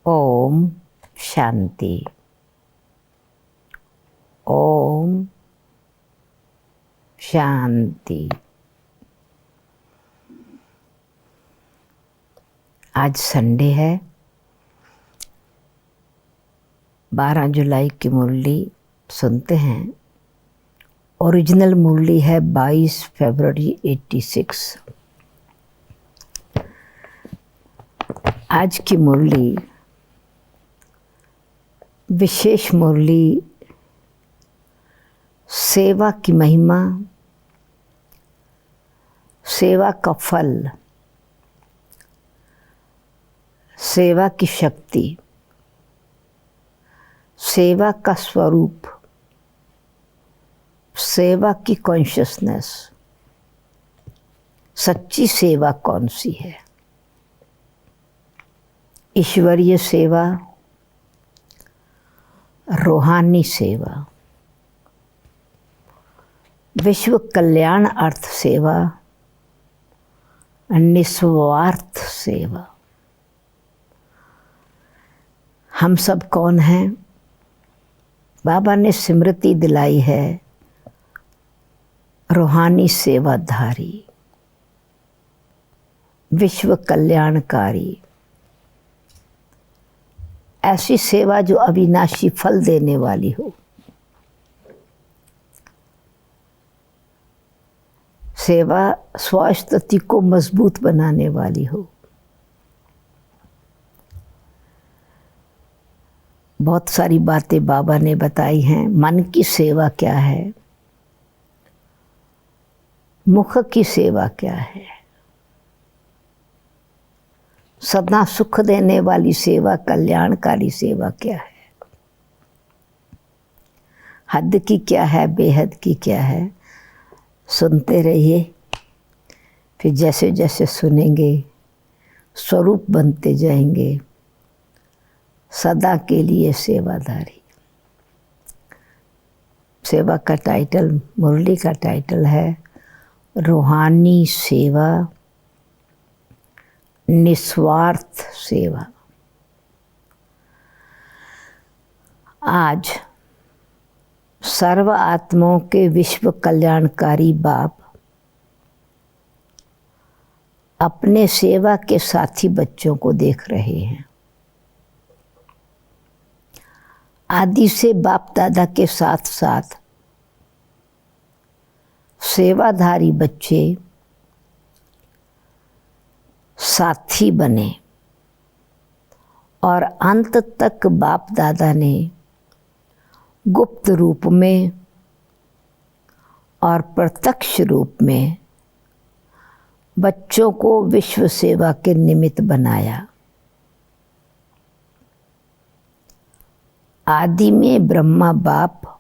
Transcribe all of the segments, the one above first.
ओम शांति। ओम शांति। आज संडे है। 12 जुलाई की मुरली सुनते हैं। ओरिजिनल मुरली है 22 फरवरी 86। आज की मुरली विशेष मुरली सेवा की महिमा, सेवा का फल, सेवा की शक्ति, सेवा का स्वरूप, सेवा की कॉन्शियसनेस, सच्ची सेवा कौन सी है। ईश्वरीय सेवा, रूहानी सेवा, विश्व कल्याण अर्थ सेवा, निस्वार्थ सेवा। हम सब कौन हैं? बाबा ने स्मृति दिलाई है, रूहानी सेवाधारी, विश्व कल्याणकारी। ऐसी सेवा जो अविनाशी फल देने वाली हो। सेवा स्वास्थ्य को मजबूत बनाने वाली हो। बहुत सारी बातें बाबा ने बताई हैं। मन की सेवा क्या है, मुख की सेवा क्या है, सदा सुख देने वाली सेवा, कल्याणकारी सेवा क्या है, हद की क्या है, बेहद की क्या है। सुनते रहिए, फिर जैसे जैसे सुनेंगे स्वरूप बनते जाएंगे। सदा के लिए सेवाधारी। सेवा का टाइटल, मुरली का टाइटल है रूहानी सेवा, निस्वार्थ सेवा। आज सर्व आत्माओं के विश्व कल्याणकारी बाप अपने सेवा के साथी बच्चों को देख रहे हैं। आदि से बाप दादा के साथ साथ सेवाधारी बच्चे साथी बने और अंत तक बाप दादा ने गुप्त रूप में और प्रत्यक्ष रूप में बच्चों को विश्व सेवा के निमित्त बनाया। आदि में ब्रह्मा बाप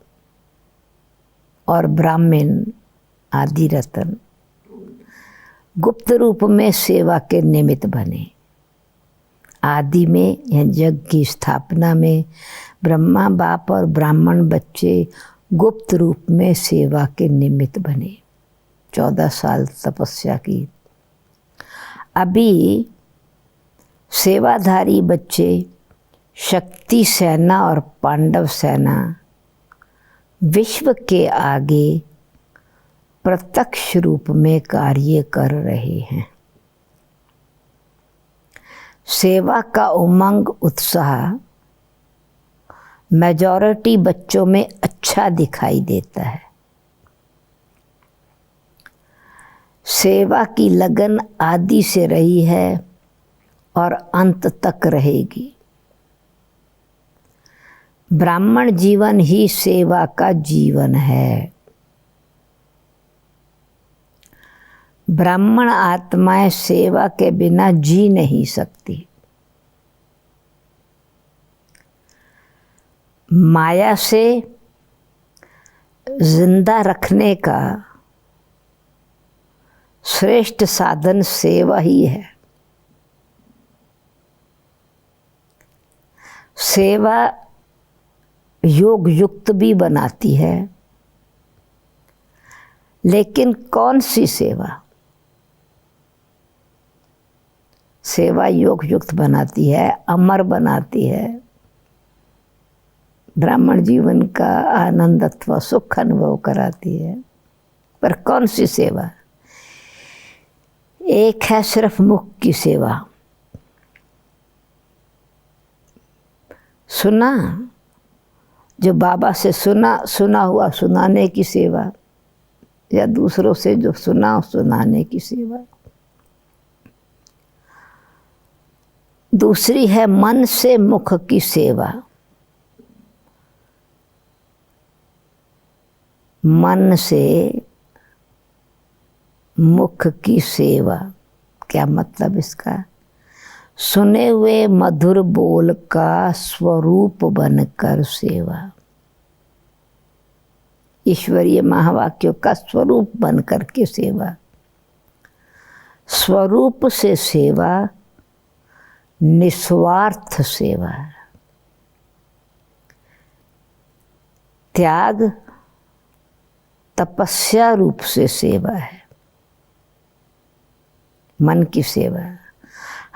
और ब्राह्मण आदि रतन गुप्त रूप में सेवा के निमित्त बने। आदि में यह जग की स्थापना में ब्रह्मा बाप और ब्राह्मण बच्चे गुप्त रूप में सेवा के निमित्त बने। 14 साल तपस्या की। अभी सेवाधारी बच्चे शक्ति सेना और पांडव सेना विश्व के आगे प्रत्यक्ष रूप में कार्य कर रहे हैं। सेवा का उमंग उत्साह मेजॉरिटी बच्चों में अच्छा दिखाई देता है। सेवा की लगन आदि से रही है और अंत तक रहेगी। ब्राह्मण जीवन ही सेवा का जीवन है। ब्राह्मण आत्माएं सेवा के बिना जी नहीं सकती। माया से जिंदा रखने का श्रेष्ठ साधन सेवा ही है। सेवा योग युक्त भी बनाती है, लेकिन कौन सी सेवा? सेवा योग युक्त बनाती है, अमर बनाती है, ब्राह्मण जीवन का आनंदत्व सुख अनुभव कराती है। पर कौन सी सेवा? एक है सिर्फ मुख की सेवा, सुना, जो बाबा से सुना हुआ सुनाने की सेवा, या दूसरों से जो सुना सुनाने की सेवा। दूसरी है मन से मुख की सेवा। मन से मुख की सेवा, क्या मतलब इसका? सुने हुए मधुर बोल का स्वरूप बनकर सेवा। ईश्वरीय महावाक्यों का स्वरूप बनकर के सेवा। स्वरूप से सेवा निस्वार्थ सेवा है। त्याग तपस्या रूप से सेवा है। मन की सेवा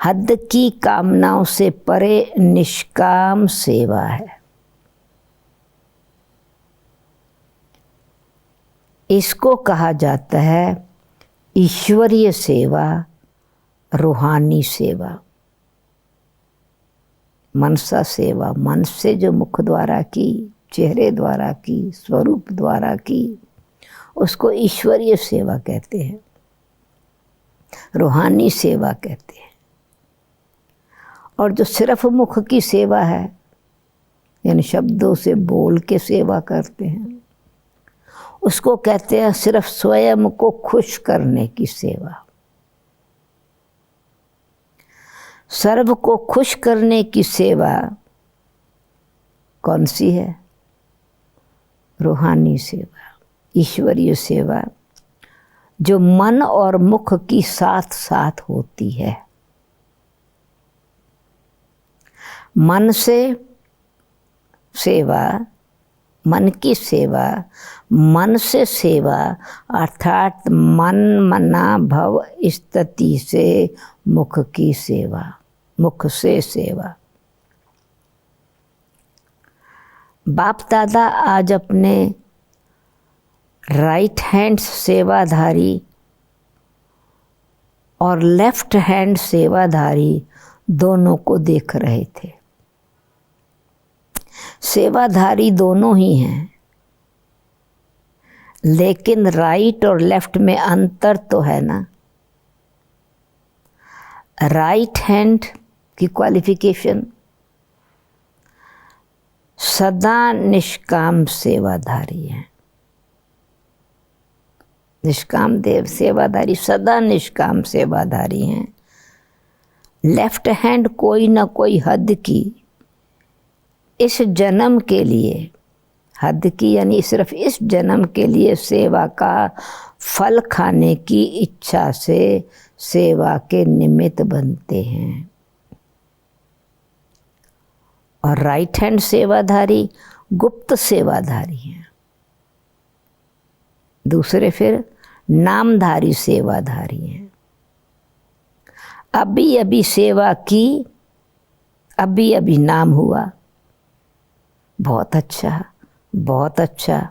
हद की कामनाओं से परे निष्काम सेवा है। इसको कहा जाता है ईश्वरीय सेवा, रूहानी सेवा। मनसा सेवा, मन से जो मुख द्वारा की, चेहरे द्वारा की, स्वरूप द्वारा की, उसको ईश्वरीय सेवा कहते हैं, रूहानी सेवा कहते हैं। और जो सिर्फ मुख की सेवा है, यानी शब्दों से बोल के सेवा करते हैं, उसको कहते हैं सिर्फ स्वयं को खुश करने की सेवा। सर्व को खुश करने की सेवा कौन सी है? रूहानी सेवा, ईश्वरीय सेवा, जो मन और मुख की साथ साथ होती है। मन से सेवा, मन की सेवा, मन से सेवा अर्थात मन मना भव स्थिति से मुख की सेवा, मुख से सेवा। बाप दादा आज अपने राइट हैंड सेवाधारी और लेफ्ट हैंड सेवाधारी दोनों को देख रहे थे। सेवाधारी दोनों ही हैं, लेकिन राइट और लेफ्ट में अंतर तो है ना। राइट हैंड की क्वालिफिकेशन सदा निष्काम सेवाधारी है। निष्काम देव सेवाधारी सदा निष्काम सेवाधारी हैं। लेफ्ट हैंड कोई ना कोई हद की, इस जन्म के लिए, हद की यानी सिर्फ इस जन्म के लिए सेवा का फल खाने की इच्छा से सेवा के निमित्त बनते हैं। और राइट हैंड सेवाधारी गुप्त सेवाधारी हैं। दूसरे फिर नामधारी सेवाधारी हैं। अभी अभी सेवा की, अभी अभी नाम हुआ, बहुत अच्छा, बहुत अच्छा,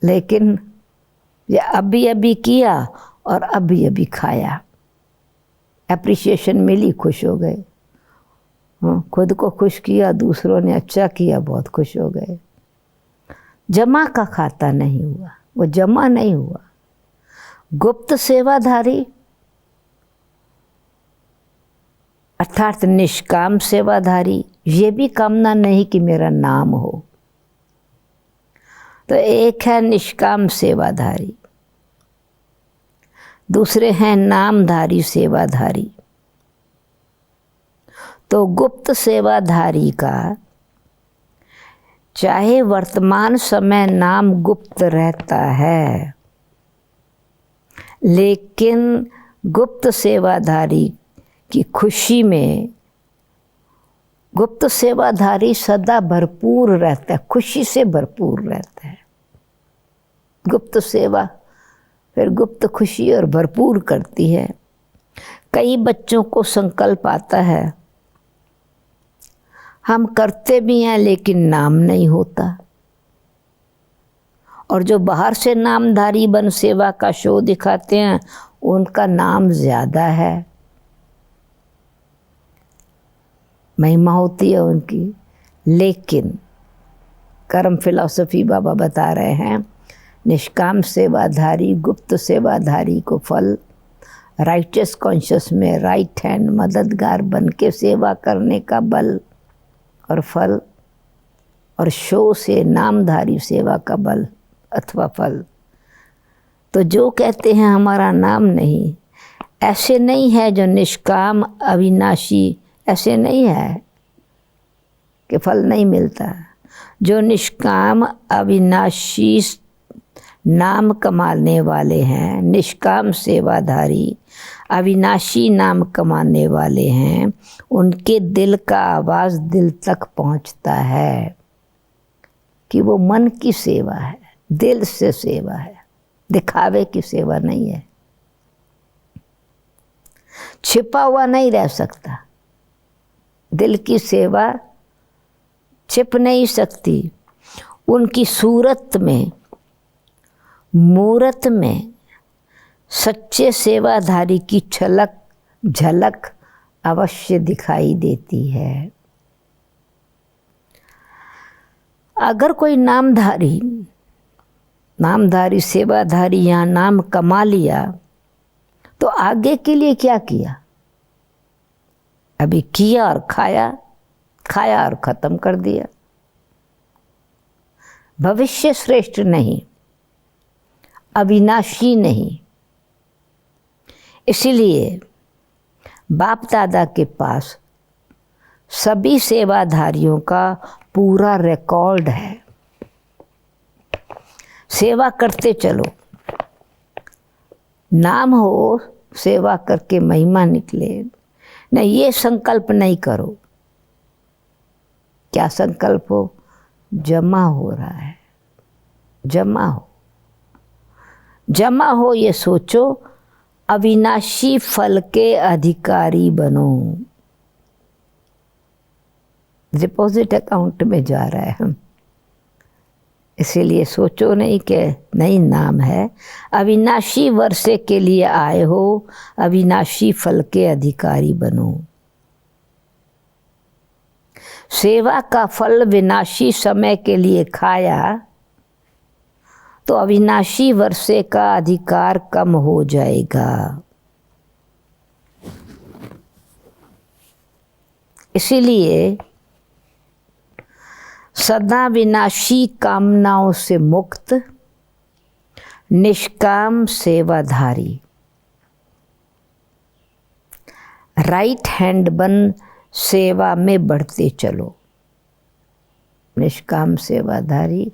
लेकिन ये अभी अभी किया और अभी अभी खाया, एप्रिसिएशन मिली, खुश हो गए। खुद को खुश किया, दूसरों ने अच्छा किया, बहुत खुश हो गए। जमा का खाता नहीं हुआ, वो जमा नहीं हुआ। गुप्त सेवाधारी अर्थात निष्काम सेवाधारी, ये भी कामना नहीं कि मेरा नाम हो। तो एक है निष्काम सेवाधारी, दूसरे हैं नामधारी सेवाधारी। तो गुप्त सेवाधारी का चाहे वर्तमान समय नाम गुप्त रहता है, लेकिन गुप्त सेवाधारी की खुशी में गुप्त सेवाधारी सदा भरपूर रहता है, खुशी से भरपूर रहता है। गुप्त सेवा फिर गुप्त खुशी और भरपूर करती है। कई बच्चों को संकल्प आता है, हम करते भी हैं लेकिन नाम नहीं होता। और जो बाहर से नामधारी बन सेवा का शो दिखाते हैं उनका नाम ज़्यादा है, महिमा होती है उनकी, लेकिन कर्म फिलॉसफी बाबा बता रहे हैं, निष्काम सेवाधारी गुप्त सेवाधारी को फल, राइटियस कॉन्शियस में राइट हैंड मददगार बन के सेवा करने का बल और फल, और शो से नामधारी सेवा का बल अथवा फल। तो जो कहते हैं हमारा नाम नहीं, ऐसे नहीं है जो निष्काम अविनाशी, ऐसे नहीं है कि फल नहीं मिलता। जो निष्काम अविनाशी नाम कमाने वाले हैं, निष्काम सेवाधारी अविनाशी नाम कमाने वाले हैं, उनके दिल का आवाज़ दिल तक पहुंचता है कि वो मन की सेवा है, दिल से सेवा है, दिखावे की सेवा नहीं है। छिपा हुआ नहीं रह सकता, दिल की सेवा छिप नहीं सकती। उनकी सूरत में, मूरत में सच्चे सेवाधारी की छलक झलक अवश्य दिखाई देती है। अगर कोई नामधारी सेवाधारी यहाँ नाम कमा लिया तो आगे के लिए क्या किया? अभी किया और खाया, खाया और खत्म कर दिया। भविष्य श्रेष्ठ नहीं, अविनाशी नहीं। इसीलिए बाप दादा के पास सभी सेवाधारियों का पूरा रिकॉर्ड है। सेवा करते चलो, नाम हो सेवा करके महिमा निकले। नहीं, ये संकल्प नहीं करो। क्या संकल्प हो? जमा हो रहा है, जमा हो, जमा हो, ये सोचो अविनाशी फल के अधिकारी बनो। डिपॉजिट अकाउंट में जा रहा है हम, इसीलिए सोचो नहीं कि नहीं नाम है। अविनाशी वर्षे के लिए आए हो, अविनाशी फल के अधिकारी बनो। सेवा का फल विनाशी समय के लिए खाया तो अविनाशी वर्षे का अधिकार कम हो जाएगा। इसीलिए सदा विनाशी कामनाओं से मुक्त निष्काम सेवाधारी राइट हैंड बन सेवा में बढ़ते चलो। निष्काम सेवाधारी,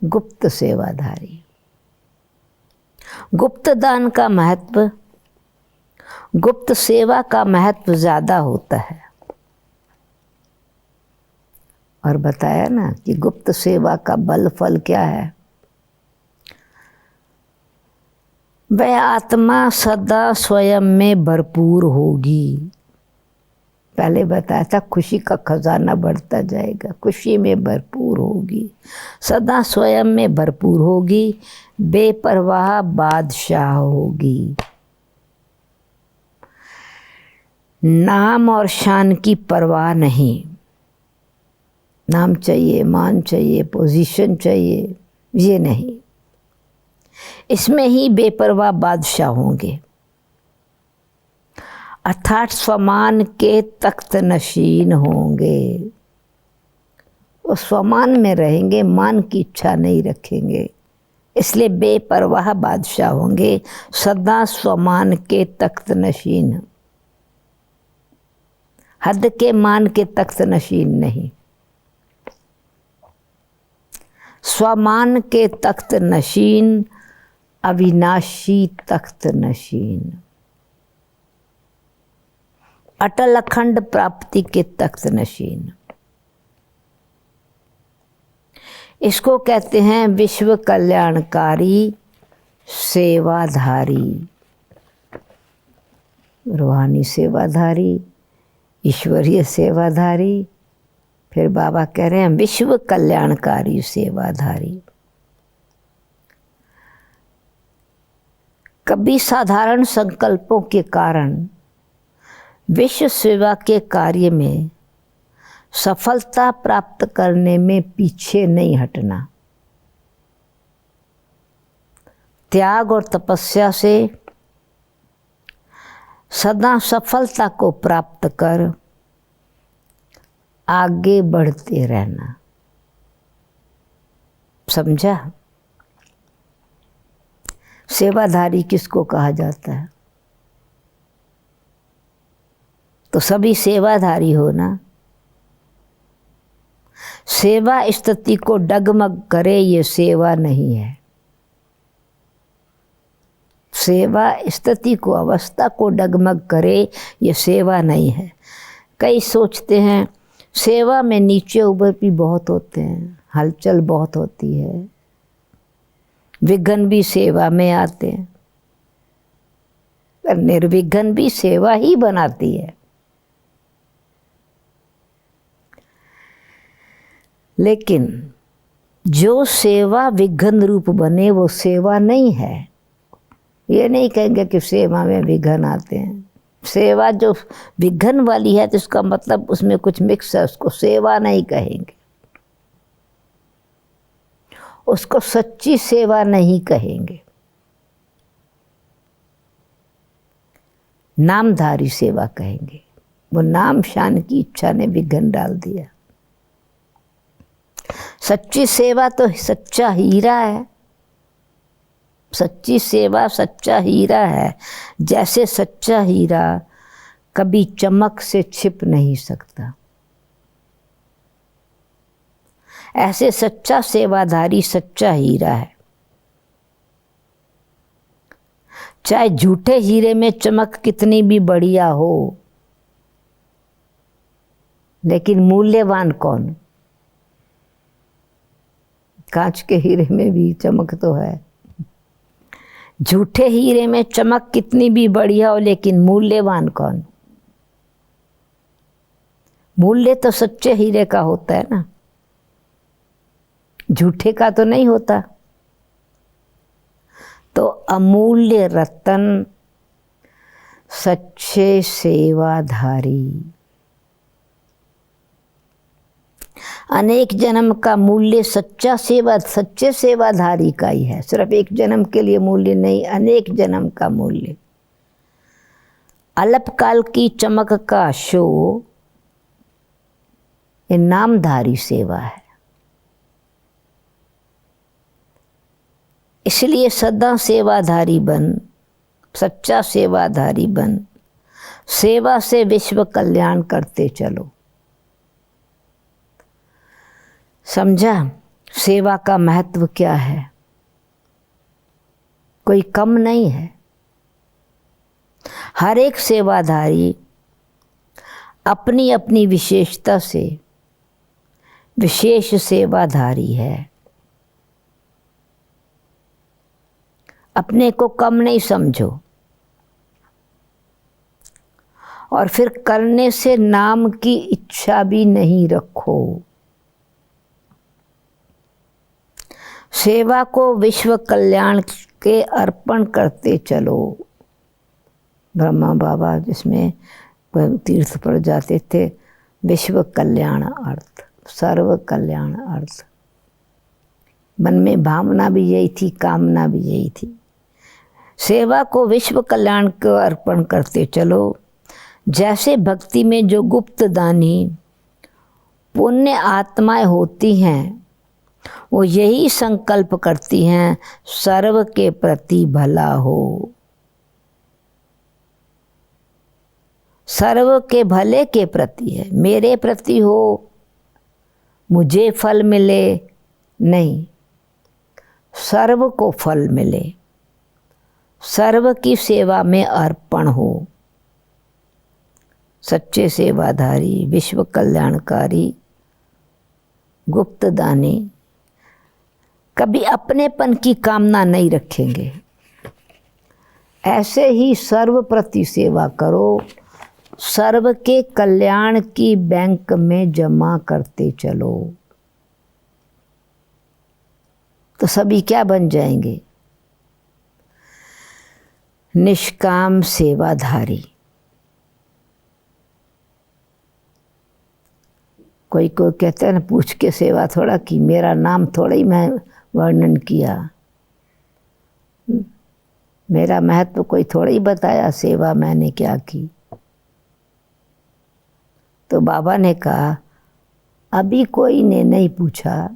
गुप्त सेवाधारी। गुप्त दान का महत्व, गुप्त सेवा का महत्व ज़्यादा होता है। और बताया ना कि गुप्त सेवा का बल फल क्या है? वह आत्मा सदा स्वयं में भरपूर होगी। पहले बताया था खुशी का खजाना बढ़ता जाएगा, खुशी में भरपूर होगी, सदा स्वयं में भरपूर होगी, बेपरवाह बादशाह होगी। नाम और शान की परवाह नहीं। नाम चाहिए, मान चाहिए, पोजीशन चाहिए, ये नहीं। इसमें ही बेपरवाह बादशाह होंगे, अर्थात स्वमान के तख्त नशीन होंगे। वो स्वमान में रहेंगे, मान की इच्छा नहीं रखेंगे, इसलिए बेपरवाह बादशाह होंगे, सदा स्वमान के तख्त नशीन। हद के मान के तख्त नशीन नहीं, स्वमान के तख्त नशीन, अविनाशी तख्त नशीन, अटल अखंड प्राप्ति के तख्त नशीन। इसको कहते हैं विश्व कल्याणकारी सेवाधारी। रूहानी सेवाधारी, ईश्वरीय सेवाधारी, फिर बाबा कह रहे हैं विश्व कल्याणकारी सेवाधारी। कभी साधारण संकल्पों के कारण विश्व सेवा के कार्य में सफलता प्राप्त करने में पीछे नहीं हटना। त्याग और तपस्या से सदा सफलता को प्राप्त कर आगे बढ़ते रहना। समझा? सेवाधारी किसको कहा जाता है? तो सभी सेवाधारी हो ना। सेवा स्थिति को डगमग करे ये सेवा नहीं है। सेवा स्थिति को, अवस्था को डगमग करे ये सेवा नहीं है। कई सोचते हैं सेवा में नीचे ऊपर भी बहुत होते हैं, हलचल बहुत होती है, विघ्न भी सेवा में आते हैं, पर निर्विघ्न भी सेवा ही बनाती है। लेकिन जो सेवा विघ्न रूप बने वो सेवा नहीं है। ये नहीं कहेंगे कि सेवा में विघ्न आते हैं। सेवा जो विघ्न वाली है तो इसका मतलब उसमें कुछ मिक्स है, उसको सेवा नहीं कहेंगे, उसको सच्ची सेवा नहीं कहेंगे। नामधारी सेवा कहेंगे। वो नाम शान की इच्छा ने विघ्न डाल दिया। सच्ची सेवा तो सच्चा हीरा है। सच्ची सेवा सच्चा हीरा है। जैसे सच्चा हीरा कभी चमक से छिप नहीं सकता, ऐसे सच्चा सेवाधारी सच्चा हीरा है। चाहे झूठे हीरे में चमक कितनी भी बढ़िया हो, लेकिन मूल्यवान कौन? कांच के हीरे में भी चमक तो है। झूठे हीरे में चमक कितनी भी बढ़िया हो, लेकिन मूल्यवान कौन? मूल्य तो सच्चे हीरे का होता है ना, झूठे का तो नहीं होता। तो अमूल्य रतन सच्चे सेवाधारी। अनेक जन्म का मूल्य सच्चा सच्चे सेवाधारी का ही है। सिर्फ एक जन्म के लिए मूल्य नहीं, अनेक जन्म का मूल्य। अल्पकाल की चमक का शो ये नामधारी सेवा है। इसलिए सदा सेवाधारी बन, सच्चा सेवाधारी बन, सेवा से विश्व कल्याण करते चलो। समझा सेवा का महत्व क्या है? कोई कम नहीं है। हर एक सेवाधारी अपनी अपनी विशेषता से विशेष सेवाधारी है। अपने को कम नहीं समझो और फिर करने से नाम की इच्छा भी नहीं रखो। सेवा को विश्व कल्याण के अर्पण करते चलो। ब्रह्मा बाबा जिसमें तीर्थ पर जाते थे, विश्व कल्याण अर्थ, सर्व कल्याण अर्थ। मन में भावना भी यही थी, कामना भी यही थी। सेवा को विश्व कल्याण को अर्पण करते चलो। जैसे भक्ति में जो गुप्त दानी पुण्य आत्माएं होती हैं, वो यही संकल्प करती हैं सर्व के प्रति भला हो, सर्व के भले के प्रति है। मेरे प्रति हो, मुझे फल मिले नहीं, सर्व को फल मिले, सर्व की सेवा में अर्पण हो। सच्चे सेवाधारी, विश्व कल्याणकारी, गुप्त दानी कभी अपनेपन की कामना नहीं रखेंगे। ऐसे ही सर्व प्रति सेवा करो, सर्व के कल्याण की बैंक में जमा करते चलो। तो सभी क्या बन जाएंगे? निष्काम सेवाधारी। कोई कोई कहते हैं ना, पूछ के सेवा थोड़ा की, मेरा नाम थोड़ा ही मैं वर्णन किया, मेरा महत्व कोई थोड़ा ही बताया, सेवा मैंने क्या की। तो बाबा ने कहा अभी कोई ने नहीं पूछा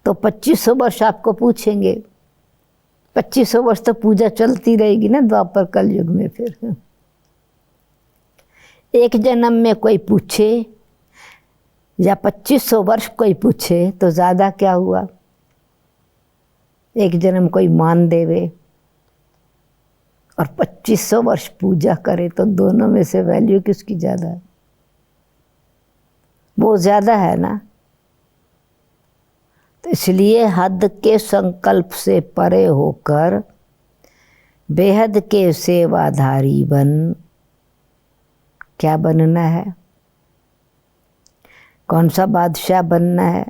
तो 2500 वर्ष आपको पूछेंगे। 2500 वर्ष तो पूजा चलती रहेगी ना द्वापर कलयुग में। फिर एक जन्म में कोई पूछे या 2500 वर्ष कोई पूछे तो ज़्यादा क्या हुआ? एक जन्म कोई मान देवे और 2500 वर्ष पूजा करे तो दोनों में से वैल्यू किसकी ज़्यादा है? वो ज़्यादा है ना। तो इसलिए हद के संकल्प से परे होकर बेहद के सेवाधारी बन। क्या बनना है? कौन सा बादशाह बनना है?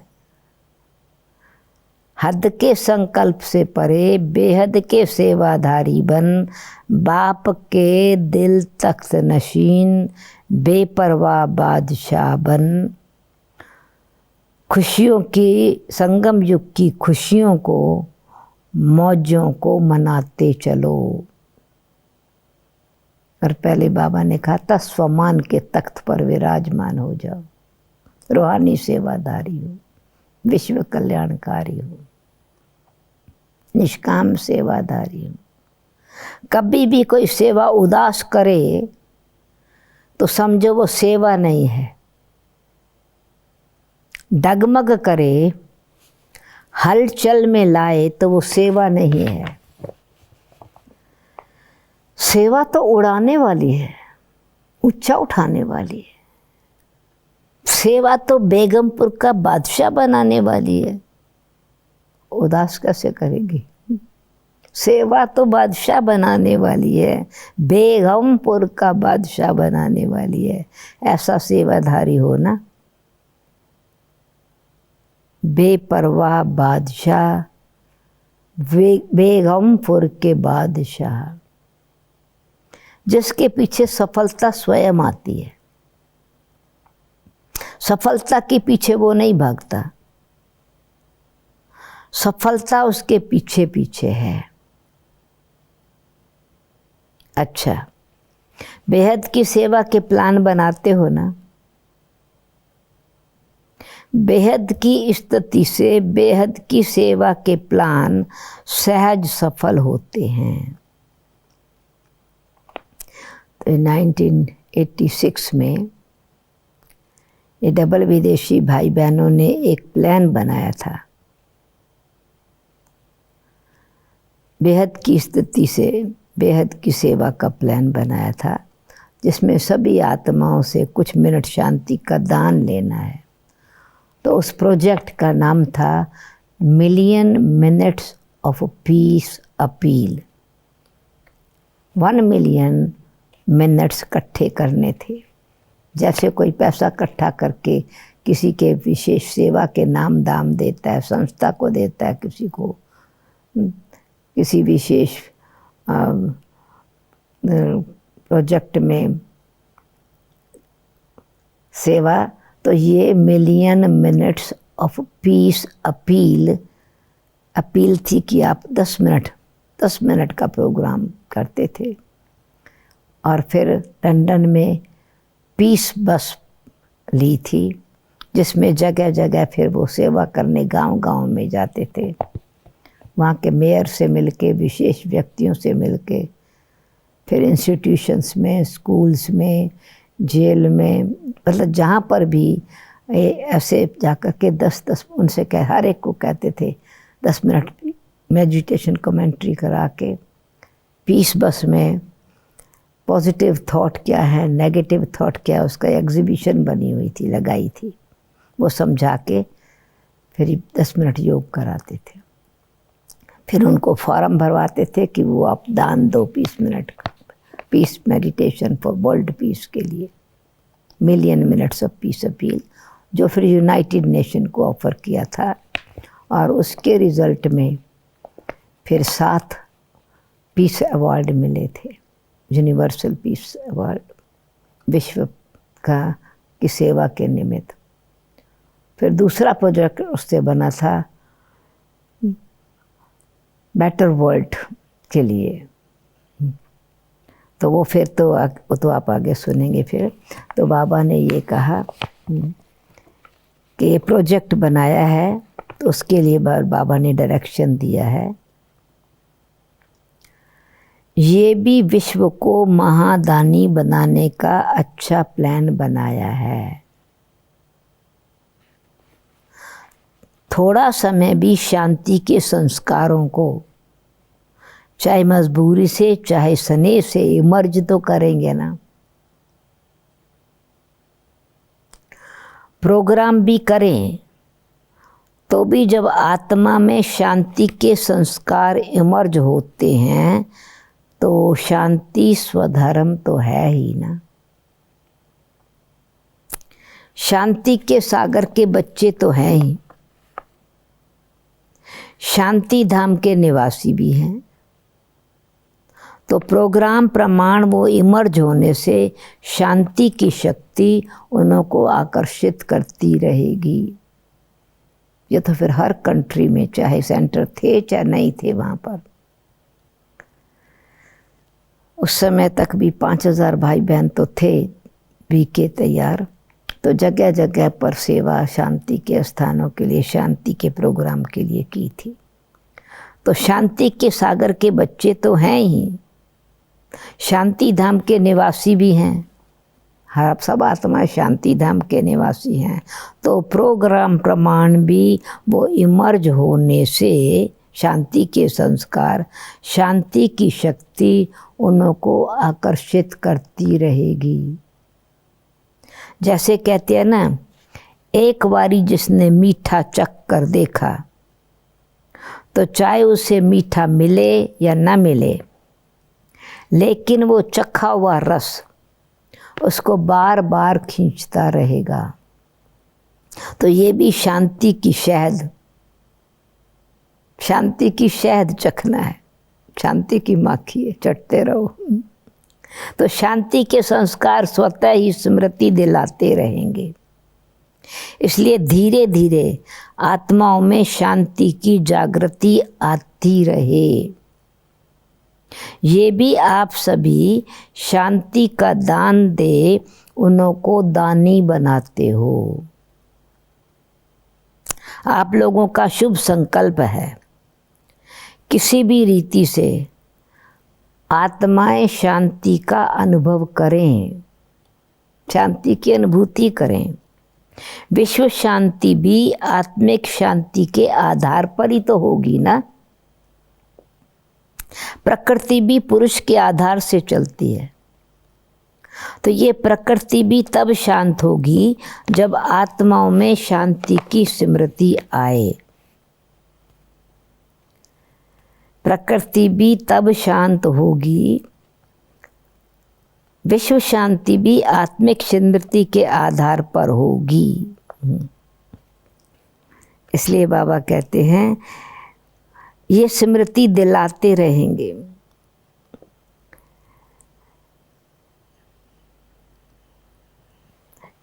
हद के संकल्प से परे बेहद के सेवाधारी बन। बाप के दिल तख्त नशीन बेपरवाह बादशाह बन। खुशियों की संगम युग की खुशियों को मौजों को मनाते चलो। और पहले बाबा ने कहा था स्वमान के तख्त पर विराजमान हो जाओ, रूहानी सेवादारी हो, विश्व कल्याणकारी हो, निष्काम सेवादारी हो। कभी भी कोई सेवा उदास करे तो समझो वो सेवा नहीं है। डगमग करे, हलचल में लाए तो वो सेवा नहीं है। सेवा तो उड़ाने वाली है, ऊंचा उठाने वाली है। सेवा तो बेगमपुर का बादशाह बनाने वाली है। उदास कैसे करेगी? सेवा तो बादशाह बनाने वाली है, बेगमपुर का बादशाह बनाने वाली है। ऐसा सेवाधारी हो ना। बेपरवाह बादशाह, बेगमपुर के बादशाह, जिसके पीछे सफलता स्वयं आती है। सफलता के पीछे वो नहीं भागता, सफलता उसके पीछे पीछे है। अच्छा, बेहद की सेवा के प्लान बनाते हो ना। बेहद की स्थिति से बेहद की सेवा के प्लान सहज सफल होते हैं। तो 1986 में ये डबल विदेशी भाई बहनों ने एक प्लान बनाया था। बेहद की स्थिति से बेहद की सेवा का प्लान बनाया था, जिसमें सभी आत्माओं से कुछ मिनट शांति का दान लेना है। तो उस प्रोजेक्ट का नाम था million minutes of peace appeal. 1 million minutes इकट्ठे करने थे। जैसे कोई पैसा इकट्ठा करके किसी के विशेष सेवा के नाम दाम देता है, संस्था को देता है, किसी को किसी विशेष प्रोजेक्ट में सेवा। तो ये million minutes of peace appeal थी कि आप 10 मिनट का प्रोग्राम करते थे। और फिर लंदन में पीस बस ली थी, जिसमें जगह जगह फिर वो सेवा करने गांव-गांव में जाते थे। वहाँ के मेयर से मिलके, विशेष व्यक्तियों से मिलके, फिर इंस्टीट्यूशंस में, स्कूल्स में, जेल में, मतलब जहाँ पर भी ऐसे जाकर के 10-10 उनसे हर एक को कहते थे 10 मिनट मेडिटेशन कमेंट्री करा के। पीस बस में पॉजिटिव थॉट क्या है, नेगेटिव थॉट क्या है, उसका एग्जीबिशन बनी हुई थी, लगाई थी। वो समझा के फिर 10 मिनट योग कराते थे। फिर उनको फॉर्म भरवाते थे कि वो आप दान दो 20 मिनट का, peace meditation for world peace के लिए, million minutes of peace appeal, जो फिर यूनाइटेड नेशन को ऑफर किया था। और उसके रिज़ल्ट में फिर 7 पीस अवार्ड मिले थे, यूनिवर्सल पीस अवार्ड, विश्व का की सेवा के निमित्त। फिर दूसरा प्रोजेक्ट उससे बना था बेटर वर्ल्ड के लिए, तो वो फिर तो आप आगे सुनेंगे। फिर तो बाबा ने ये कहा कि ये प्रोजेक्ट बनाया है, तो उसके लिए बाबा ने डायरेक्शन दिया है, ये भी विश्व को महादानी बनाने का अच्छा प्लान बनाया है। थोड़ा समय भी शांति के संस्कारों को चाहे मजबूरी से चाहे स्नेह से इमर्ज तो करेंगे ना। प्रोग्राम भी करें तो भी जब आत्मा में शांति के संस्कार इमर्ज होते हैं तो शांति स्वधर्म तो है ही ना। शांति के सागर के बच्चे तो हैं ही, शांति धाम के निवासी भी हैं। तो प्रोग्राम प्रमाण वो इमर्ज होने से शांति की शक्ति उनको आकर्षित करती रहेगी। ये तो फिर हर कंट्री में, चाहे सेंटर थे चाहे नहीं थे, वहाँ पर उस समय तक भी 5000 भाई बहन तो थे भी के तैयार। तो जगह जगह पर सेवा शांति के स्थानों के लिए, शांति के प्रोग्राम के लिए की थी। तो शांति के सागर के बच्चे तो हैं ही, शांति धाम के निवासी भी हैं, हर सब आत्माएं शांति धाम के निवासी हैं। तो प्रोग्राम प्रमाण भी वो इमर्ज होने से शांति के संस्कार, शांति की शक्ति उनको आकर्षित करती रहेगी। जैसे कहते हैं ना, एक बारी जिसने मीठा चख कर देखा तो चाहे उसे मीठा मिले या ना मिले, लेकिन वो चखा हुआ रस उसको बार बार खींचता रहेगा। तो ये भी शांति की शहद, शांति की शहद चखना है, शांति की माखी है, चटते रहो। तो शांति के संस्कार स्वतः ही स्मृति दिलाते रहेंगे। इसलिए धीरे धीरे आत्माओं में शांति की जागृति आती रहे। ये भी आप सभी शांति का दान दे उनको दानी बनाते हो। आप लोगों का शुभ संकल्प है, किसी भी रीति से आत्माएं शांति का अनुभव करें, शांति की अनुभूति करें। विश्व शांति भी आत्मिक शांति के आधार पर ही तो होगी ना। प्रकृति भी पुरुष के आधार से चलती है, तो ये प्रकृति भी तब शांत होगी जब आत्माओं में शांति की स्मृति आए। प्रकृति भी तब शांत होगी, विश्व शांति भी आत्मिक स्मृति के आधार पर होगी। इसलिए बाबा कहते हैं ये स्मृति दिलाते रहेंगे।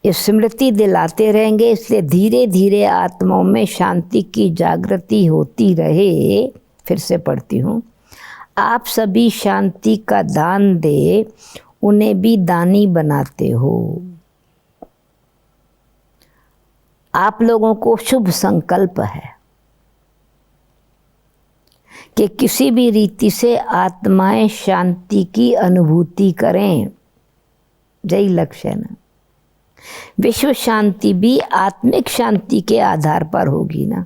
ये स्मृति दिलाते रहेंगे, इसलिए धीरे धीरे आत्माओं में शांति की जागृति होती रहे। फिर से पढ़ती हूँ, आप सभी शांति का दान दे उन्हें भी दानी बनाते हो। आप लोगों को शुभ संकल्प है कि किसी भी रीति से आत्माएं शांति की अनुभूति करें। यही लक्ष्य है ना। विश्व शांति भी आत्मिक शांति के आधार पर होगी ना।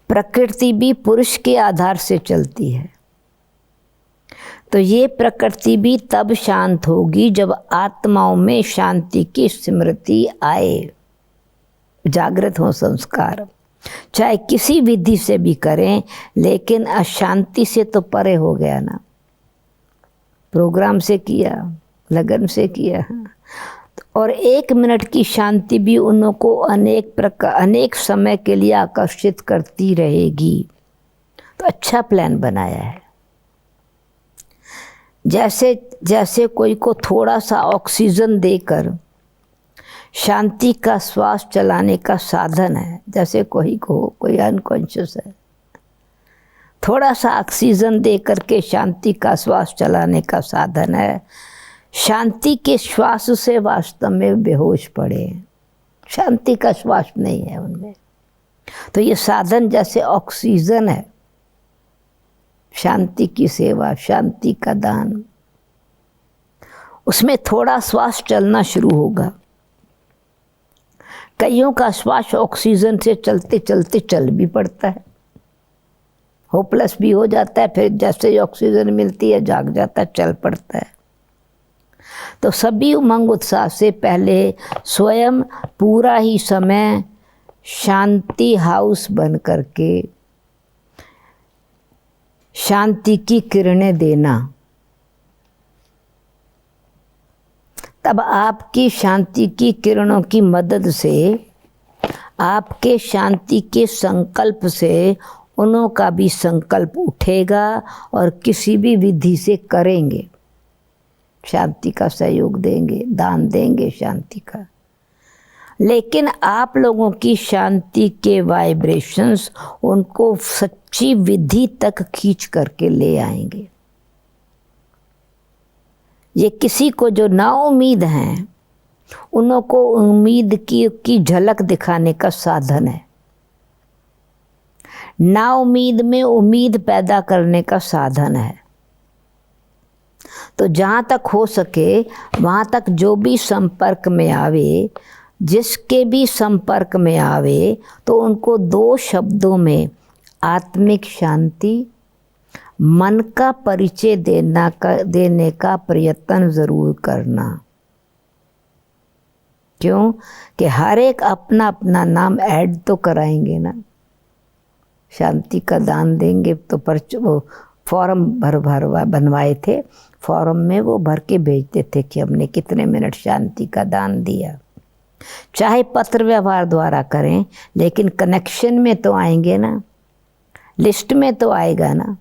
प्रकृति भी पुरुष के आधार से चलती है, तो ये प्रकृति भी तब शांत होगी जब आत्माओं में शांति की स्मृति आए, जागृत हो संस्कार। चाहे किसी विधि से भी करें, लेकिन अशांति से तो परे हो गया ना। प्रोग्राम से किया, लगन से किया, और 1 मिनट की शांति भी उनको अनेक समय के लिए आकर्षित करती रहेगी। तो अच्छा प्लान बनाया है। जैसे जैसे कोई को थोड़ा सा ऑक्सीजन देकर शांति का श्वास चलाने का साधन है, जैसे कोई अनकॉन्शियस है, थोड़ा सा ऑक्सीजन दे करके शांति का श्वास चलाने का साधन है। शांति के श्वास से वास्तव में बेहोश पड़े, शांति का श्वास नहीं है उनमें। तो ये साधन जैसे ऑक्सीजन है, शांति की सेवा, शांति का दान, उसमें थोड़ा श्वास चलना शुरू होगा। कईयों का श्वास ऑक्सीजन से चलते चलते चल भी पड़ता है, होपलेस भी हो जाता है, फिर जैसे ही ऑक्सीजन मिलती है जाग जाता है, चल पड़ता है। तो सभी उमंग उत्साह से पहले स्वयं पूरा ही समय शांति हाउस बन करके शांति की किरणें देना, तब आपकी शांति की किरणों की मदद से, आपके शांति के संकल्प से उन्हों का भी संकल्प उठेगा और किसी भी विधि से करेंगे, शांति का सहयोग देंगे, दान देंगे शांति का। लेकिन आप लोगों की शांति के वाइब्रेशंस उनको सच्ची विधि तक खींच करके ले आएंगे। ये किसी को जो ना उम्मीद हैं, उन्हों को उम्मीद की झलक दिखाने का साधन है। ना उम्मीद में उम्मीद पैदा करने का साधन है। तो जहाँ तक हो सके वहाँ तक जो भी संपर्क में आवे, जिसके भी संपर्क में आवे, तो उनको 2 शब्दों में आत्मिक शांति, मन का परिचय देने का प्रयत्न ज़रूर करना। क्यों कि हर एक अपना अपना नाम ऐड तो कराएंगे ना। शांति का दान देंगे तो वो फॉर्म बनवाए थे, फॉर्म में वो भर के भेजते थे कि हमने कितने मिनट शांति का दान दिया। चाहे पत्र व्यवहार द्वारा करें, लेकिन कनेक्शन में तो आएंगे ना, लिस्ट में तो आएगा ना।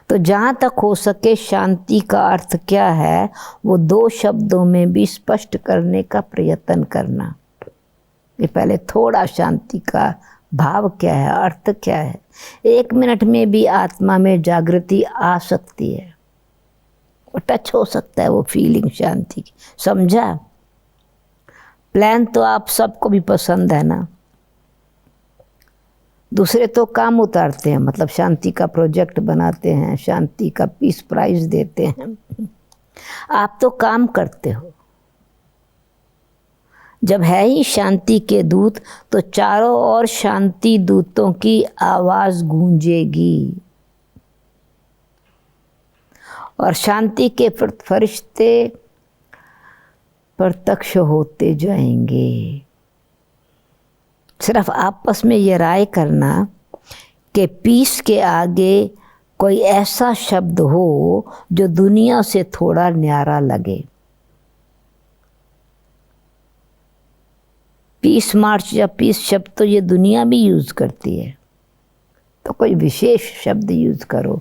तो जहाँ तक हो सके शांति का अर्थ क्या है वो 2 शब्दों में भी स्पष्ट करने का प्रयत्न करना। ये पहले थोड़ा शांति का भाव क्या है, अर्थ क्या है। 1 मिनट में भी आत्मा में जागृति आ सकती है, वो टच हो सकता है वो फीलिंग शांति की। समझा? प्लान तो आप सबको भी पसंद है ना। दूसरे तो काम उतारते हैं, मतलब शांति का प्रोजेक्ट बनाते हैं, शांति का पीस प्राइज देते हैं। आप तो काम करते हो। जब है ही शांति के दूत, तो चारों ओर शांति दूतों की आवाज गूंजेगी और शांति के फरिश्ते प्रत्यक्ष होते जाएंगे। सिर्फ आपस में ये राय करना कि पीस के आगे कोई ऐसा शब्द हो जो दुनिया से थोड़ा न्यारा लगे। पीस मार्च या पीस शब्द तो ये दुनिया भी यूज़ करती है, तो कोई विशेष शब्द यूज़ करो।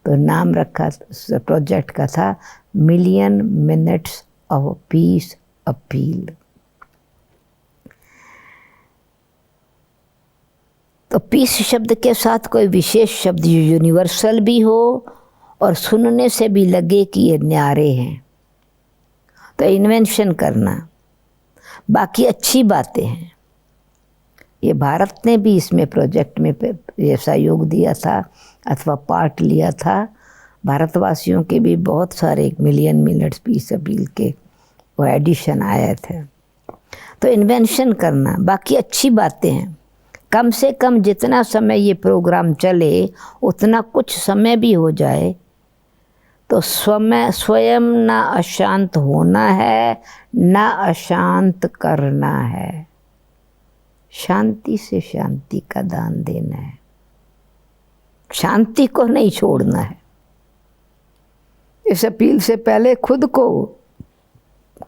तो नाम रखा प्रोजेक्ट का था million minutes of peace appeal. तो पीस शब्द के साथ कोई विशेष शब्द जो यूनिवर्सल भी हो और सुनने से भी लगे कि ये न्यारे हैं, तो इन्वेंशन करना। बाकी अच्छी बातें हैं। ये भारत ने भी इसमें प्रोजेक्ट में ये सहयोग दिया था अथवा पार्ट लिया था। भारतवासियों के भी बहुत सारे मिलियन मिनट्स पीस अपील के वो एडिशन आए थे। तो इन्वेंशन करना, बाकी अच्छी बातें हैं। कम से कम जितना समय ये प्रोग्राम चले उतना कुछ समय भी हो जाए तो स्वयं ना अशांत होना है ना अशांत करना है। शांति से शांति का दान देना है, शांति को नहीं छोड़ना है। इस अपील से पहले खुद को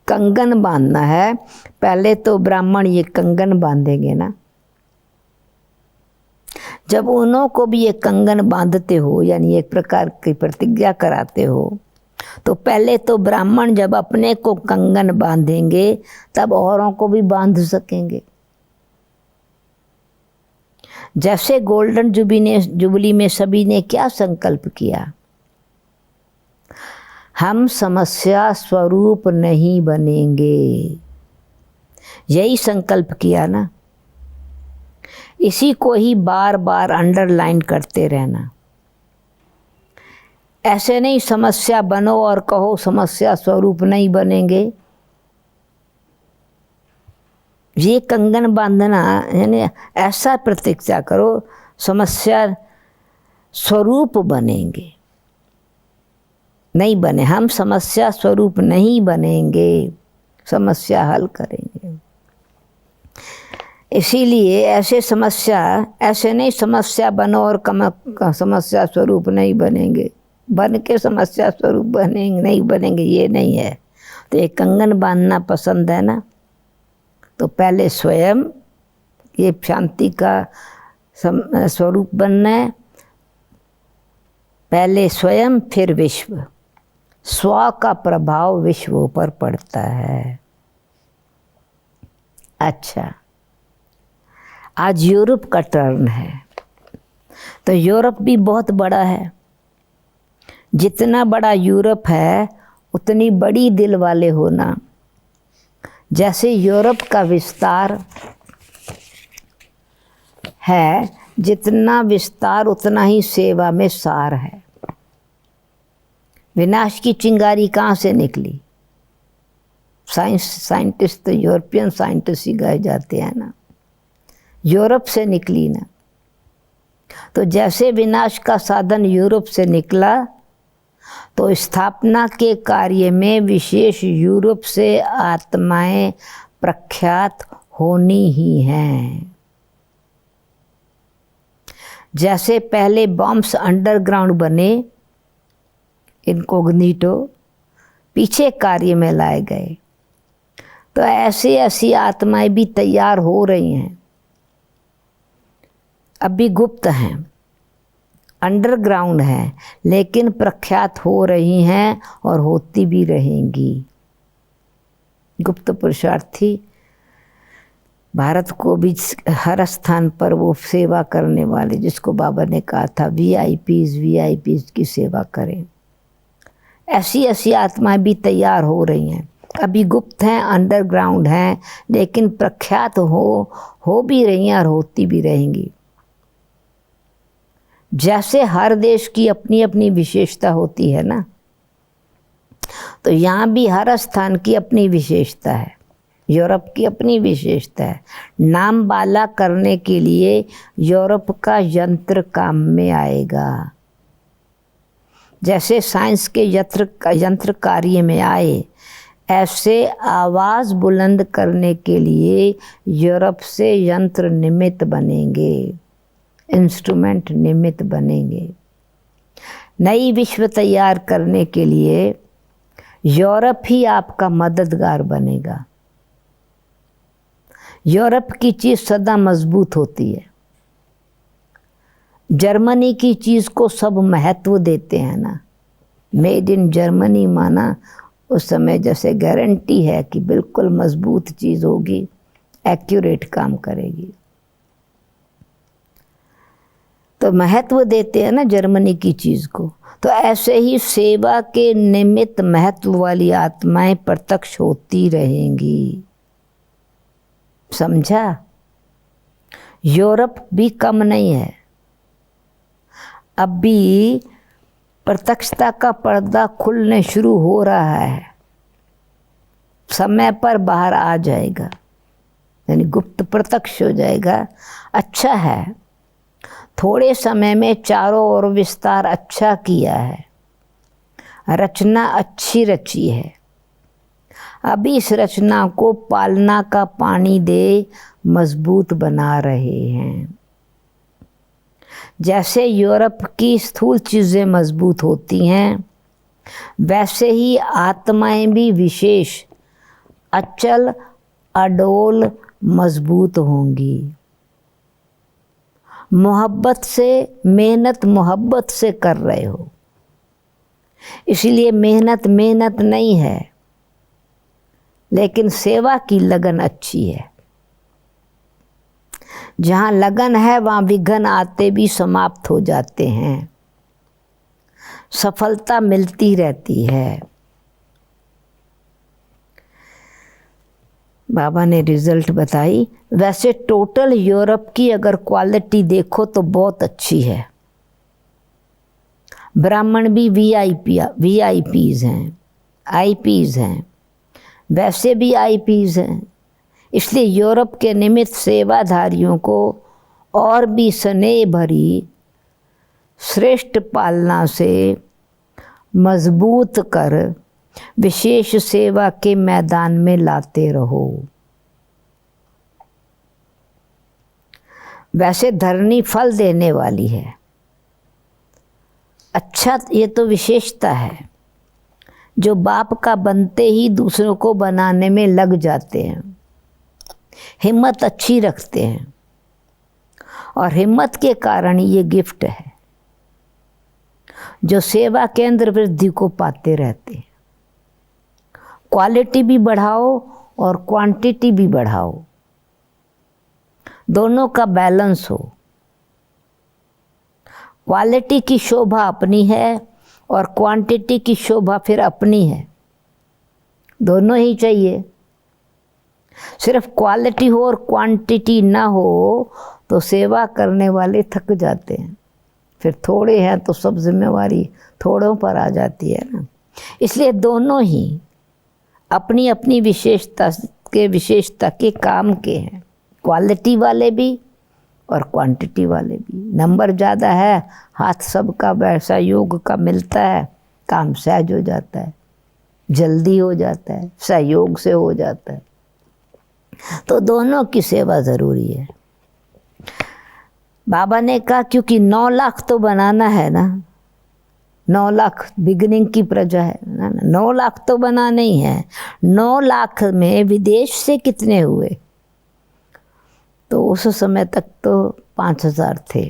कंगन बांधना है। पहले तो ब्राह्मण ये कंगन बांधेंगे ना, जब उन्हों को भी ये कंगन बांधते हो, यानी एक प्रकार की प्रतिज्ञा कराते हो, तो पहले तो ब्राह्मण जब अपने को कंगन बांधेंगे तब औरों को भी बांध सकेंगे। जैसे गोल्डन जुबली में सभी ने क्या संकल्प किया, हम समस्या स्वरूप नहीं बनेंगे, यही संकल्प किया ना। इसी को ही बार बार अंडरलाइन करते रहना। ऐसे नहीं समस्या बनो और कहो समस्या स्वरूप नहीं बनेंगे। ये कंगन बांधना यानी ऐसा प्रतिज्ञा करो समस्या स्वरूप बनेंगे, नहीं बने, हम समस्या स्वरूप नहीं बनेंगे, समस्या हल करेंगे। इसीलिए ऐसे नहीं समस्या बनो और समस्या स्वरूप नहीं बनेंगे, बन के समस्या स्वरूप बनेंगे नहीं बनेंगे, ये नहीं है। तो ये कंगन बांधना पसंद है ना, तो पहले स्वयं ये शांति का स्वरूप बनना है। पहले स्वयं फिर विश्व, स्व का प्रभाव विश्व पर पड़ता है। अच्छा, आज यूरोप का टर्न है, तो यूरोप भी बहुत बड़ा है। जितना बड़ा यूरोप है उतनी बड़ी दिल वाले होना। जैसे यूरोप का विस्तार है, जितना विस्तार उतना ही सेवा में सार है। विनाश की चिंगारी कहाँ से निकली? साइंटिस्ट तो यूरोपियन साइंटिस्ट ही कहे जाते हैं ना, यूरोप से निकली ना। तो जैसे विनाश का साधन यूरोप से निकला, तो स्थापना के कार्य में विशेष यूरोप से आत्माएं प्रख्यात होनी ही हैं। जैसे पहले बॉम्ब्स अंडरग्राउंड बने, इनकोग्निटो, पीछे कार्य में लाए गए, तो ऐसी ऐसी आत्माएं भी तैयार हो रही हैं। अभी गुप्त हैं, अंडरग्राउंड हैं, लेकिन प्रख्यात हो रही हैं और होती भी रहेंगी। गुप्त पुरुषार्थी भारत को भी हर स्थान पर वो सेवा करने वाले, जिसको बाबा ने कहा था वीआईपीज की सेवा करें, ऐसी ऐसी आत्माएं भी तैयार हो रही हैं। अभी गुप्त हैं, अंडरग्राउंड हैं, लेकिन प्रख्यात हो भी रही हैं और होती भी रहेंगी। जैसे हर देश की अपनी अपनी विशेषता होती है ना, तो यहाँ भी हर स्थान की अपनी विशेषता है। यूरोप की अपनी विशेषता है। नाम बाला करने के लिए यूरोप का यंत्र काम में आएगा। जैसे साइंस के यंत्र कार्य में आए, ऐसे आवाज़ बुलंद करने के लिए यूरोप से यंत्र निमित्त बनेंगे, इंस्ट्रूमेंट निमित्त बनेंगे। नई विश्व तैयार करने के लिए यूरोप ही आपका मददगार बनेगा। यूरोप की चीज़ सदा मजबूत होती है। जर्मनी की चीज़ को सब महत्व देते हैं ना, मेड इन जर्मनी माना उस समय जैसे गारंटी है कि बिल्कुल मजबूत चीज़ होगी, एक्यूरेट काम करेगी, तो महत्व देते हैं ना जर्मनी की चीज़ को। तो ऐसे ही सेवा के निमित्त महत्व वाली आत्माएं प्रत्यक्ष होती रहेंगी। समझा? यूरोप भी कम नहीं है। अब भी प्रत्यक्षता का पर्दा खुलने शुरू हो रहा है, समय पर बाहर आ जाएगा, यानी गुप्त प्रत्यक्ष हो जाएगा। अच्छा है, थोड़े समय में चारों ओर विस्तार अच्छा किया है, रचना अच्छी रची है। अब इस रचना को पालना का पानी दे मजबूत बना रहे हैं। जैसे यूरोप की स्थूल चीज़ें मजबूत होती हैं, वैसे ही आत्माएं भी विशेष अचल अडोल मजबूत होंगी। मोहब्बत से मेहनत मोहब्बत से कर रहे हो, इसलिए मेहनत मेहनत नहीं है, लेकिन सेवा की लगन अच्छी है। जहाँ लगन है वहाँ विघ्न आते भी समाप्त हो जाते हैं, सफलता मिलती रहती है। बाबा ने रिजल्ट बताई। वैसे टोटल यूरोप की अगर क्वालिटी देखो तो बहुत अच्छी है। ब्राह्मण भी वीआईपीज हैं, आईपीज हैं, वैसे भी आईपीज हैं। इसलिए यूरोप के निमित्त सेवाधारियों को और भी स्नेह भरी श्रेष्ठ पालना से मजबूत कर विशेष सेवा के मैदान में लाते रहो। वैसे धरनी फल देने वाली है, अच्छा ये तो विशेषता है। जो बाप का बनते ही दूसरों को बनाने में लग जाते हैं, हिम्मत अच्छी रखते हैं, और हिम्मत के कारण ये गिफ्ट है जो सेवा केंद्र वृद्धि को पाते रहते हैं। क्वालिटी भी बढ़ाओ और क्वांटिटी भी बढ़ाओ, दोनों का बैलेंस हो। क्वालिटी की शोभा अपनी है और क्वांटिटी की शोभा फिर अपनी है, दोनों ही चाहिए। सिर्फ क्वालिटी हो और क्वांटिटी ना हो तो सेवा करने वाले थक जाते हैं, फिर थोड़े हैं तो सब जिम्मेवारी थोड़ों पर आ जाती है ना। इसलिए दोनों ही अपनी अपनी विशेषता के काम के हैं, क्वालिटी वाले भी और क्वांटिटी वाले भी। नंबर ज़्यादा है, हाथ सबका वैसा योग का मिलता है, काम सहज हो जाता है, जल्दी हो जाता है, सहयोग से हो जाता है। तो दोनों की सेवा ज़रूरी है। बाबा ने कहा क्योंकि 9 लाख तो बनाना है ना, 9 लाख बिगिनिंग की प्रजा है ना, 9 लाख तो बनाना ही है। 9 लाख में विदेश से कितने हुए? तो उस समय तक तो 5000 थे।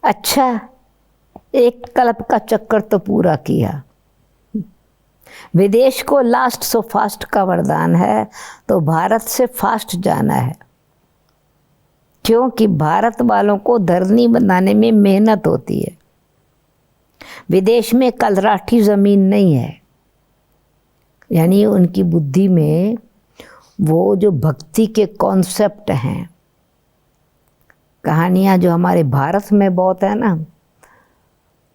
अच्छा, एक कल्प का चक्कर तो पूरा किया। विदेश को लास्ट सो फास्ट का वरदान है, तो भारत से फास्ट जाना है, क्योंकि भारत वालों को धरनी बनाने में मेहनत होती है। विदेश में कलराठी ज़मीन नहीं है, यानी उनकी बुद्धि में वो जो भक्ति के कॉन्सेप्ट हैं, कहानियाँ जो हमारे भारत में बहुत है ना,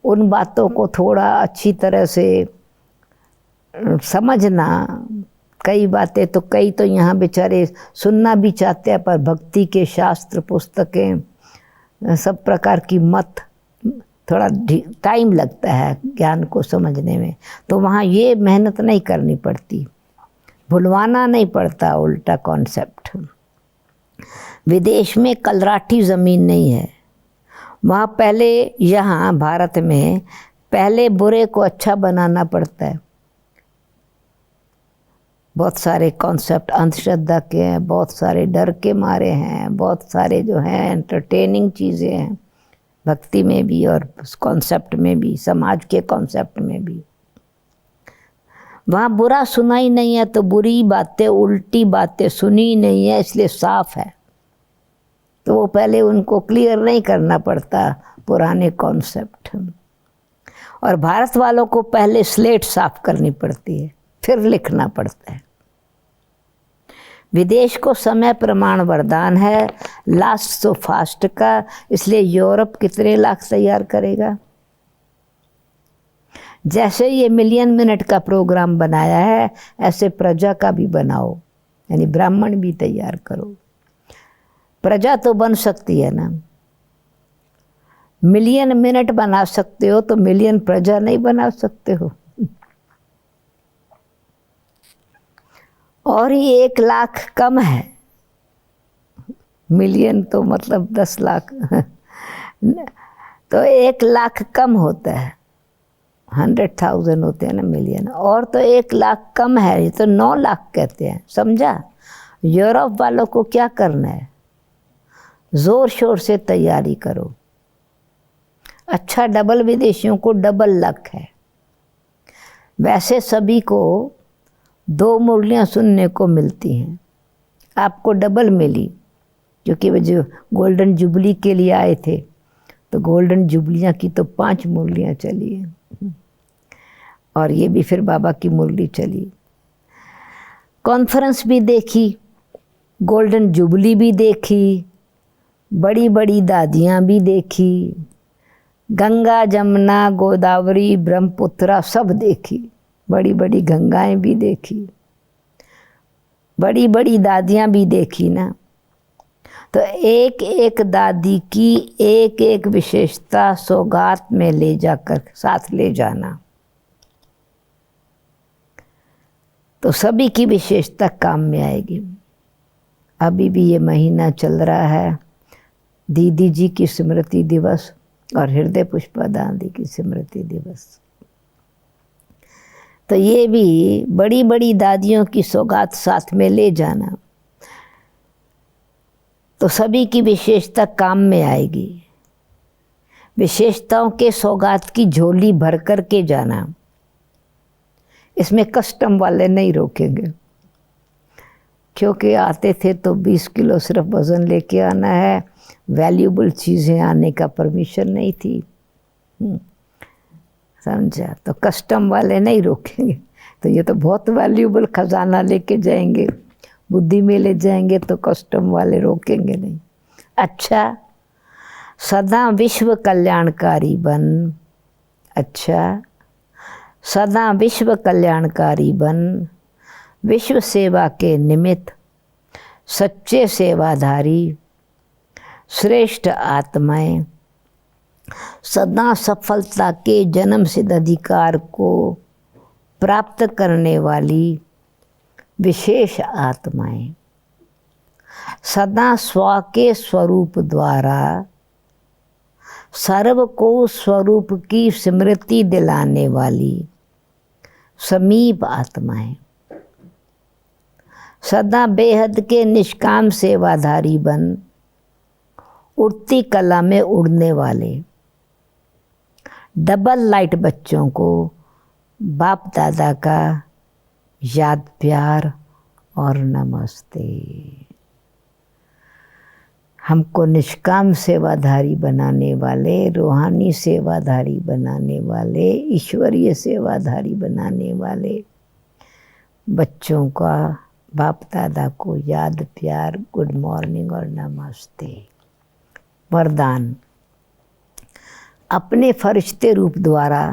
उन बातों को थोड़ा अच्छी तरह से समझना। कई बातें तो कई तो यहाँ बेचारे सुनना भी चाहते हैं, पर भक्ति के शास्त्र पुस्तकें सब प्रकार की मत थोड़ा टाइम लगता है ज्ञान को समझने में, तो वहाँ ये मेहनत नहीं करनी पड़ती, भुलवाना नहीं पड़ता उल्टा कॉन्सेप्ट। विदेश में कलराठी ज़मीन नहीं है, वहाँ पहले, यहाँ भारत में पहले बुरे को अच्छा बनाना पड़ता है। बहुत सारे कॉन्सेप्ट अंधश्रद्धा के हैं, बहुत सारे डर के मारे हैं, बहुत सारे जो हैं एंटरटेनिंग चीज़ें हैं, भक्ति में भी और कॉन्सेप्ट में भी, समाज के कॉन्सेप्ट में भी। वहाँ बुरा सुना ही नहीं है, तो बुरी बातें उल्टी बातें सुनी नहीं है, इसलिए साफ है। तो वो पहले उनको क्लियर नहीं करना पड़ता पुराने कॉन्सेप्ट। और भारत वालों को पहले स्लेट साफ करनी पड़ती है, फिर लिखना पड़ता है। विदेश को समय प्रमाण वरदान है, लास्ट तो फास्ट का, इसलिए यूरोप कितने लाख तैयार करेगा। जैसे ये मिलियन मिनट का प्रोग्राम बनाया है, ऐसे प्रजा का भी बनाओ, यानी ब्राह्मण भी तैयार करो। प्रजा तो बन सकती है ना, मिलियन मिनट बना सकते हो तो मिलियन प्रजा नहीं बना सकते हो। और ही 1 लाख कम है। मिलियन तो मतलब 10 लाख तो 1 लाख कम होता है, 100,000 होते हैं ना मिलियन, और तो 1 लाख कम है, ये तो 9 लाख कहते हैं, समझा। यूरोप वालों को क्या करना है, जोर शोर से तैयारी करो। अच्छा, डबल विदेशियों को डबल लक है। वैसे सभी को 2 मुरलियाँ सुनने को मिलती हैं, आपको डबल मिली, क्योंकि वो जो गोल्डन जुबली के लिए आए थे, तो गोल्डन जुबलियाँ की तो 5 मुरलियाँ चली हैं, और ये भी फिर बाबा की मुरली चली। कॉन्फ्रेंस भी देखी, गोल्डन जुबली भी देखी, बड़ी बड़ी दादियाँ भी देखी, गंगा जमुना गोदावरी ब्रह्मपुत्रा सब देखी, बड़ी बड़ी गंगाएं भी देखी, बड़ी बड़ी दादियाँ भी देखी ना। तो एक एक दादी की एक एक विशेषता सौगात में ले जाकर साथ ले जाना, तो सभी की विशेषता काम में आएगी। अभी भी ये महीना चल रहा है दीदी जी की स्मृति दिवस और हृदय पुष्पादान दी की स्मृति दिवस, तो ये भी बड़ी बड़ी दादियों की सौगात साथ में ले जाना, तो सभी की विशेषता काम में आएगी। विशेषताओं के सौगात की झोली भर कर के जाना, इसमें कस्टम वाले नहीं रोकेंगे, क्योंकि आते थे तो 20 किलो सिर्फ वज़न लेके आना है, वैल्यूबल चीज़ें आने का परमिशन नहीं थी, समझा। तो कस्टम वाले नहीं रोकेंगे, तो ये तो बहुत वैल्यूबल खजाना लेके जाएंगे, बुद्धि में ले जाएंगे, तो कस्टम वाले रोकेंगे नहीं। अच्छा, सदा विश्व कल्याणकारी बन, अच्छा सदा विश्व कल्याणकारी बन, विश्व सेवा के निमित्त सच्चे सेवाधारी, श्रेष्ठ आत्माएं, सदा सफलता के जन्म सिद्ध अधिकार को प्राप्त करने वाली विशेष आत्माएं, सदा स्व के स्वरूप द्वारा सर्व को स्वरूप की स्मृति दिलाने वाली समीप आत्माएं, सदा बेहद के निष्काम सेवाधारी बन, उड़ती कला में उड़ने वाले डबल लाइट बच्चों को बाप दादा का याद प्यार और नमस्ते। हमको निष्काम सेवाधारी बनाने वाले, रूहानी सेवाधारी बनाने वाले, ईश्वरीय सेवाधारी बनाने वाले बच्चों का बाप दादा को याद प्यार, गुड मॉर्निंग और नमस्ते। वरदान, अपने फरिश्ते रूप द्वारा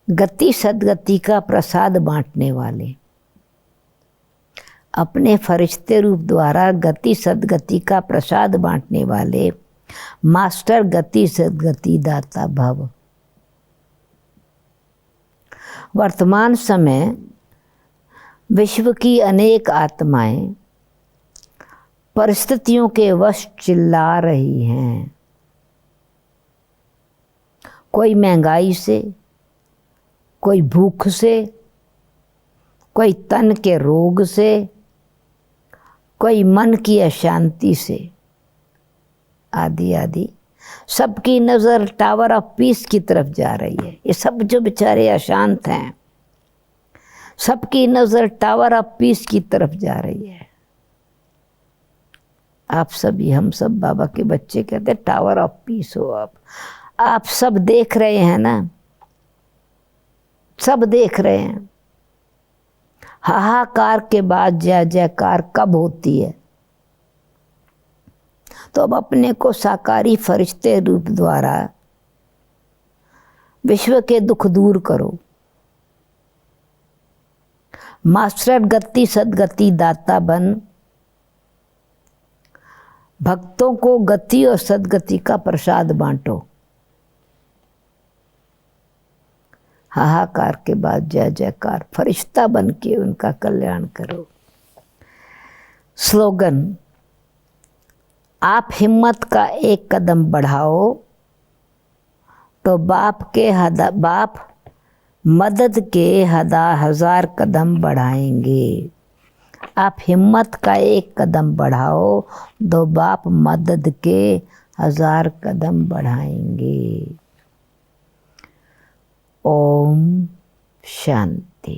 गति सद्गति का प्रसाद बांटने वाले, अपने फरिश्ते रूप द्वारा गति सद्गति का प्रसाद बांटने वाले मास्टर गति सद्गति दाता भव। वर्तमान समय विश्व की अनेक आत्माएं परिस्थितियों के वश चिल्ला रही हैं, कोई महंगाई से, कोई भूख से, कोई तन के रोग से, कोई मन की अशांति से, आदि आदि। सबकी नज़र टावर ऑफ पीस की तरफ जा रही है। ये सब जो बेचारे अशांत हैं, सबकी नज़र टावर ऑफ पीस की तरफ जा रही है। आप सभी, हम सब बाबा के बच्चे कहते हैं टावर ऑफ पीस हो आप सब देख रहे हैं ना, सब देख रहे हैं। हाहाकार के बाद जय जयकार कब होती है? तो अब अपने को साकारी फरिश्ते रूप द्वारा विश्व के दुख दूर करो। मास्टर गति सद्गति दाता बन, भक्तों को गति और सद्गति का प्रसाद बांटो। हाहाकार के बाद जय जयकार, फरिश्ता बन के उनका कल्याण करो। स्लोगन, आप हिम्मत का एक कदम बढ़ाओ तो बाप मदद के 1000 कदम बढ़ाएंगे। आप हिम्मत का एक कदम बढ़ाओ तो बाप मदद के 1000 कदम बढ़ाएंगे। ओम शांति।